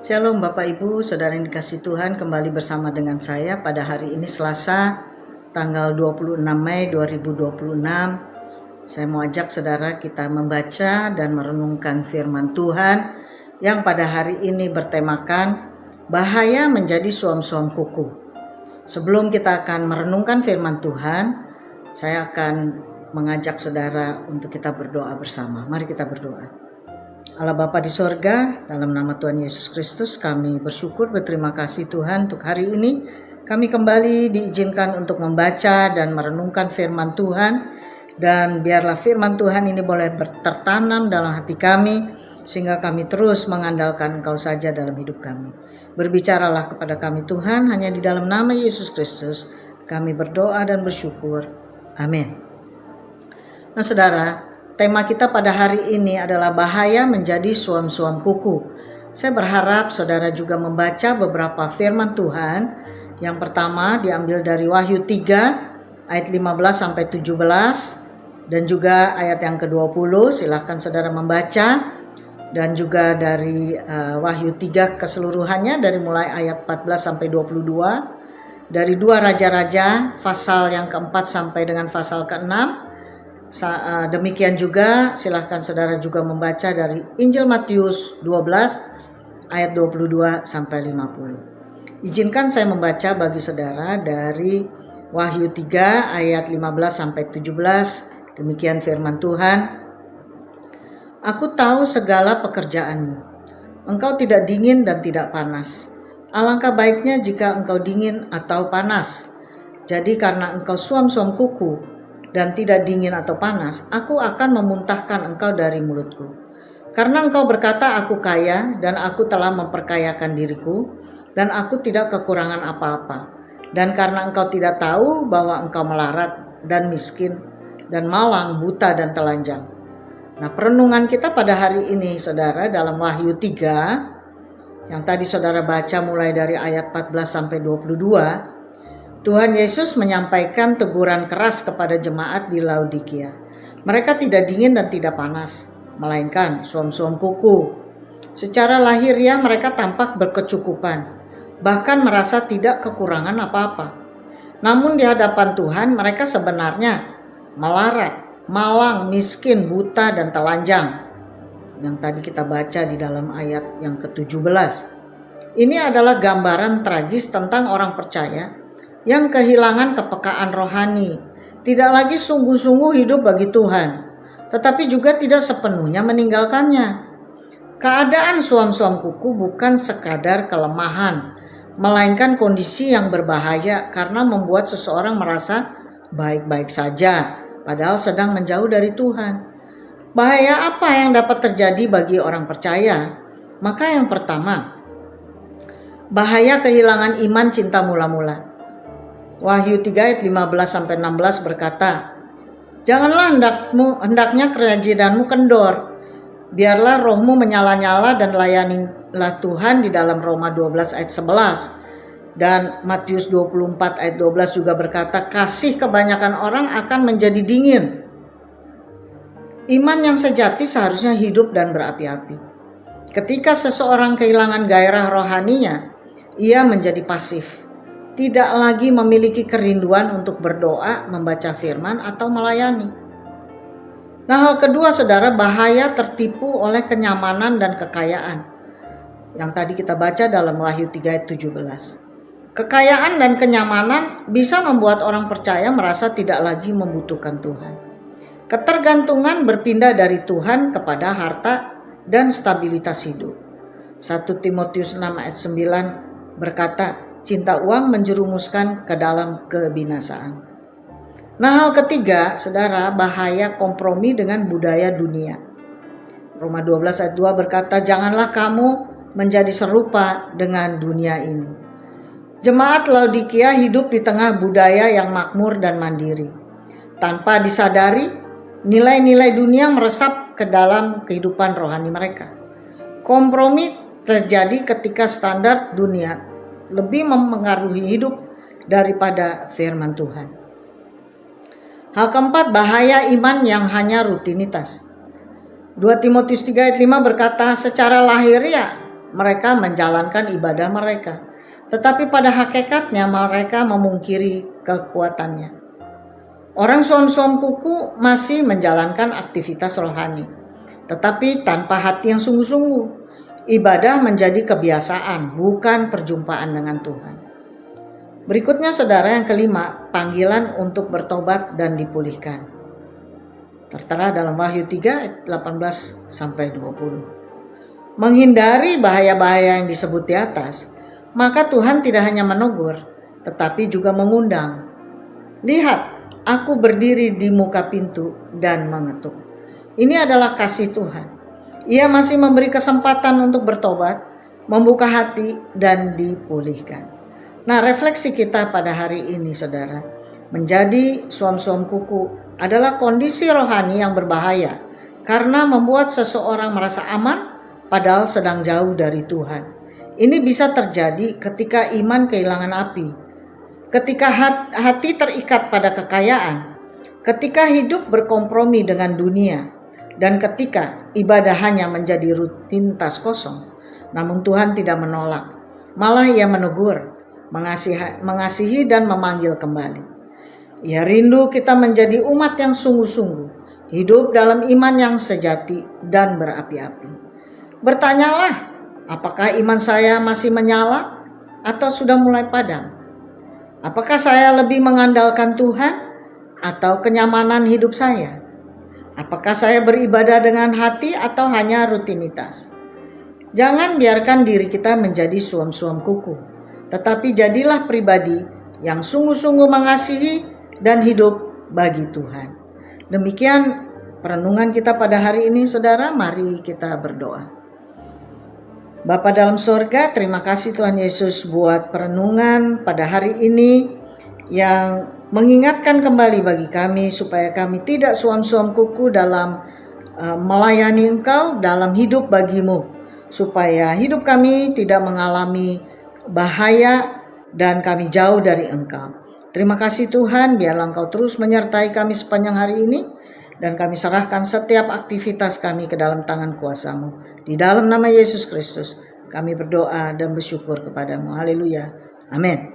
Shalom Bapak Ibu, Saudara yang dikasihi Tuhan, kembali bersama dengan saya pada hari ini Selasa, tanggal 26 Mei 2026. Saya mau ajak saudara kita membaca dan merenungkan firman Tuhan yang pada hari ini bertemakan bahaya menjadi suam-suam kuku. Sebelum kita akan merenungkan firman Tuhan, saya akan mengajak saudara untuk kita berdoa bersama. Mari kita berdoa. Allah Bapa di sorga, dalam nama Tuhan Yesus Kristus kami bersyukur, berterima kasih Tuhan untuk hari ini. Kami kembali diizinkan untuk membaca dan merenungkan firman Tuhan. Dan biarlah firman Tuhan ini boleh tertanam dalam hati kami, sehingga kami terus mengandalkan Engkau saja dalam hidup kami. Berbicaralah kepada kami Tuhan, hanya di dalam nama Yesus Kristus kami berdoa dan bersyukur. Amin. Nah saudara, tema kita pada hari ini adalah bahaya menjadi suam-suam kuku. Saya berharap saudara juga membaca beberapa firman Tuhan. Yang pertama diambil dari Wahyu 3 ayat 15 sampai 17 dan juga ayat yang ke-20. Silahkan saudara membaca. Dan juga dari Wahyu 3 keseluruhannya dari mulai ayat 14 sampai 22. Dari 2 Raja-Raja pasal yang keempat sampai dengan pasal ke-6. Demikian juga silahkan saudara juga membaca dari Injil Matius 12 ayat 22 sampai 50. Izinkan saya membaca bagi saudara dari Wahyu 3 ayat 15 sampai 17. Demikian firman Tuhan. Aku tahu segala pekerjaanmu. Engkau tidak dingin dan tidak panas. Alangkah baiknya jika engkau dingin atau panas. Jadi karena engkau suam-suam kuku dan tidak dingin atau panas, aku akan memuntahkan engkau dari mulutku. Karena engkau berkata, aku kaya dan aku telah memperkayakan diriku, dan aku tidak kekurangan apa-apa. Dan karena engkau tidak tahu bahwa engkau melarat dan miskin, dan malang, buta dan telanjang. Nah, perenungan kita pada hari ini, saudara, dalam Wahyu 3, yang tadi saudara baca mulai dari ayat 14 sampai 22, Tuhan Yesus menyampaikan teguran keras kepada jemaat di Laodikia. Mereka tidak dingin dan tidak panas, melainkan suam-suam kuku. Secara lahiriah mereka tampak berkecukupan, bahkan merasa tidak kekurangan apa-apa. Namun di hadapan Tuhan mereka sebenarnya melarat, malang, miskin, buta, dan telanjang. Yang tadi kita baca di dalam ayat yang ke-17. Ini adalah gambaran tragis tentang orang percaya yang kehilangan kepekaan rohani, tidak lagi sungguh-sungguh hidup bagi Tuhan, tetapi juga tidak sepenuhnya meninggalkannya. Keadaan suam-suam kuku bukan sekadar kelemahan, melainkan kondisi yang berbahaya karena membuat seseorang merasa baik-baik saja, padahal sedang menjauh dari Tuhan. Bahaya apa yang dapat terjadi bagi orang percaya? Maka yang pertama, bahaya kehilangan iman cinta mula-mula. Wahyu 3 ayat 15-16 berkata, janganlah hendaknya kerajidanmu kendor. Biarlah rohmu menyala-nyala dan layanilah Tuhan di dalam Roma 12 ayat 11. Dan Matius 24 ayat 12 juga berkata, kasih kebanyakan orang akan menjadi dingin. Iman yang sejati seharusnya hidup dan berapi-api. Ketika seseorang kehilangan gairah rohaninya, ia menjadi pasif. Tidak lagi memiliki kerinduan untuk berdoa, membaca firman, atau melayani. Nah, hal kedua saudara, bahaya tertipu oleh kenyamanan dan kekayaan. Yang tadi kita baca dalam Wahyu 3 ayat 17. Kekayaan dan kenyamanan bisa membuat orang percaya merasa tidak lagi membutuhkan Tuhan. Ketergantungan berpindah dari Tuhan kepada harta dan stabilitas hidup. 1 Timotius 6 ayat 9 berkata, cinta uang menjerumuskan ke dalam kebinasaan. Nah, hal ketiga, saudara, bahaya kompromi dengan budaya dunia. Roma 12 ayat 2 berkata, janganlah kamu menjadi serupa dengan dunia ini. Jemaat Laodikia hidup di tengah budaya yang makmur dan mandiri. Tanpa disadari, nilai-nilai dunia meresap ke dalam kehidupan rohani mereka. Kompromi terjadi ketika standar dunia lebih mempengaruhi hidup daripada firman Tuhan. Hal keempat, bahaya iman yang hanya rutinitas. 2 Timotius 3 ayat 5 berkata, secara lahiriah mereka menjalankan ibadah mereka, tetapi pada hakikatnya mereka memungkiri kekuatannya. Orang suam-suam kuku masih menjalankan aktivitas rohani, tetapi tanpa hati yang sungguh-sungguh. Ibadah menjadi kebiasaan, bukan perjumpaan dengan Tuhan. Berikutnya saudara, yang kelima, panggilan untuk bertobat dan dipulihkan. Tertera dalam Wahyu 3 ayat 18-20. Menghindari bahaya-bahaya yang disebut di atas, maka Tuhan tidak hanya menegur, tetapi juga mengundang. Lihat, aku berdiri di muka pintu dan mengetuk. Ini adalah kasih Tuhan. Ia masih memberi kesempatan untuk bertobat, membuka hati, dan dipulihkan. Nah, refleksi kita pada hari ini saudara, menjadi suam-suam kuku adalah kondisi rohani yang berbahaya karena membuat seseorang merasa aman padahal sedang jauh dari Tuhan. Ini bisa terjadi ketika iman kehilangan api, ketika hati terikat pada kekayaan, ketika hidup berkompromi dengan dunia, dan ketika ibadah hanya menjadi rutinitas kosong. Namun Tuhan tidak menolak, malah Ia menegur, mengasihi dan memanggil kembali. Ia rindu kita menjadi umat yang sungguh-sungguh, hidup dalam iman yang sejati dan berapi-api. Bertanyalah, apakah iman saya masih menyala atau sudah mulai padam? Apakah saya lebih mengandalkan Tuhan atau kenyamanan hidup saya? Apakah saya beribadah dengan hati atau hanya rutinitas? Jangan biarkan diri kita menjadi suam-suam kuku, tetapi jadilah pribadi yang sungguh-sungguh mengasihi dan hidup bagi Tuhan. Demikian perenungan kita pada hari ini saudara, mari kita berdoa. Bapa dalam sorga, terima kasih Tuhan Yesus buat perenungan pada hari ini yang mengingatkan kembali bagi kami supaya kami tidak suam-suam kuku dalam melayani Engkau, dalam hidup bagimu, supaya hidup kami tidak mengalami bahaya dan kami jauh dari Engkau. Terima kasih Tuhan, biarlah Engkau terus menyertai kami sepanjang hari ini, dan kami serahkan setiap aktivitas kami ke dalam tangan kuasa-Mu. Di dalam nama Yesus Kristus kami berdoa dan bersyukur kepadamu. Haleluya. Amin.